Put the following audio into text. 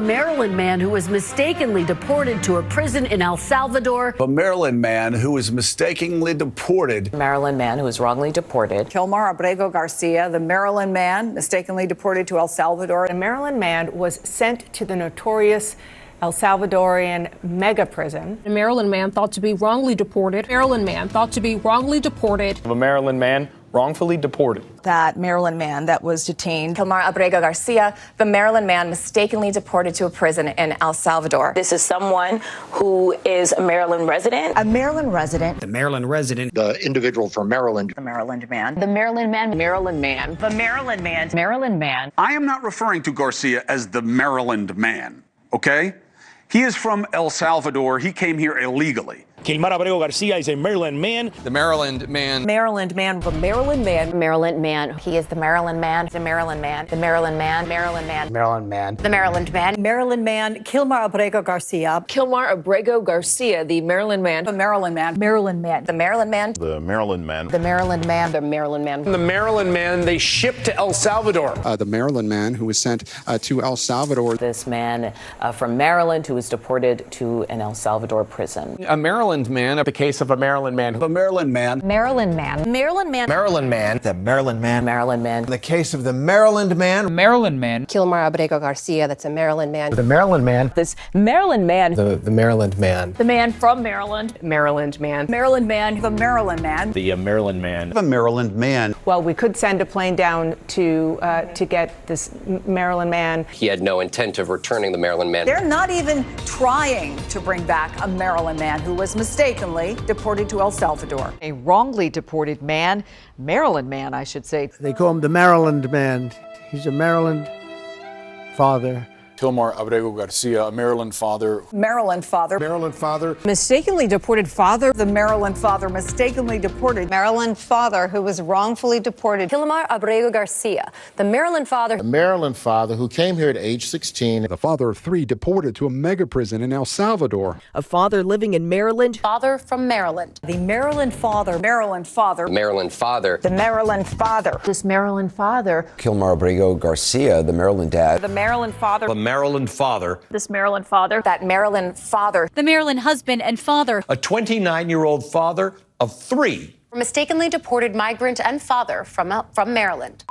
Maryland man who was mistakenly deported to a prison in El Salvador. A Maryland man who was mistakenly deported. Maryland man who was wrongly deported. Kilmar Abrego Garcia, the Maryland man mistakenly deported to El Salvador. A Maryland man was sent to the notorious El Salvadorian mega prison. A Maryland man thought to be wrongly deported. Maryland man thought to be wrongly deported. A Maryland man wrongfully deported. That Maryland man that was detained. Kilmar Abrego Garcia, the Maryland man mistakenly deported to a prison in El Salvador. This is someone who is a Maryland resident. A Maryland resident. The Maryland resident. The individual from Maryland. The Maryland man. The Maryland man. Maryland man. The Maryland man. Maryland man. I am not referring to Garcia as the Maryland man, okay? He is from El Salvador. He came here illegally. Kilmar Abrego Garcia is a Maryland man. The Maryland man. Maryland man. The Maryland man. Maryland man. He is the Maryland man. The Maryland man. The Maryland man. Maryland man. Maryland man. The Maryland man. Maryland man. Kilmar Abrego Garcia. Kilmar Abrego Garcia, the Maryland man. The Maryland man. Maryland man. The Maryland man. The Maryland man. The Maryland man. The Maryland man. The Maryland man they shipped to El Salvador. The Maryland man who was sent to El Salvador. This man from Maryland who was deported to an El Salvador prison. A Maryland man, the case of a Maryland man. A Maryland man. Maryland man. Maryland man. Maryland man. The Maryland man. Maryland man. The case of the Maryland man. Maryland man. Kilmar Abrego Garcia, that's a Maryland man. The Maryland man. This Maryland man. The Maryland man. The man from Maryland. Maryland man. Maryland man. The Maryland man. The Maryland man. A Maryland man. Well, we could send a plane down to get this Maryland man. He had no intent of returning the Maryland man. They're not even trying to bring back a Maryland man who was mistakenly deported to El Salvador. A wrongly deported man, Maryland man, I should say. They call him the Maryland man. He's a Maryland father. Kilmar Abrego Garcia, a Maryland father. Maryland father. Maryland father. Mistakenly deported father. The Maryland father mistakenly deported. Maryland father who was wrongfully deported. Kilmar Abrego Garcia, the Maryland father. A Maryland father who came here at age 16. The father of 3 deported to a mega prison in El Salvador. A father living in Maryland. Father from Maryland. The Maryland father. Maryland father. The Maryland father. The Maryland father. This Maryland father. Kilmar Abrego Garcia, the Maryland dad. The Maryland father. The Maryland father. This Maryland father. That Maryland father. The Maryland husband and father. A 29-year-old father of 3. Mistakenly deported migrant and father from Maryland.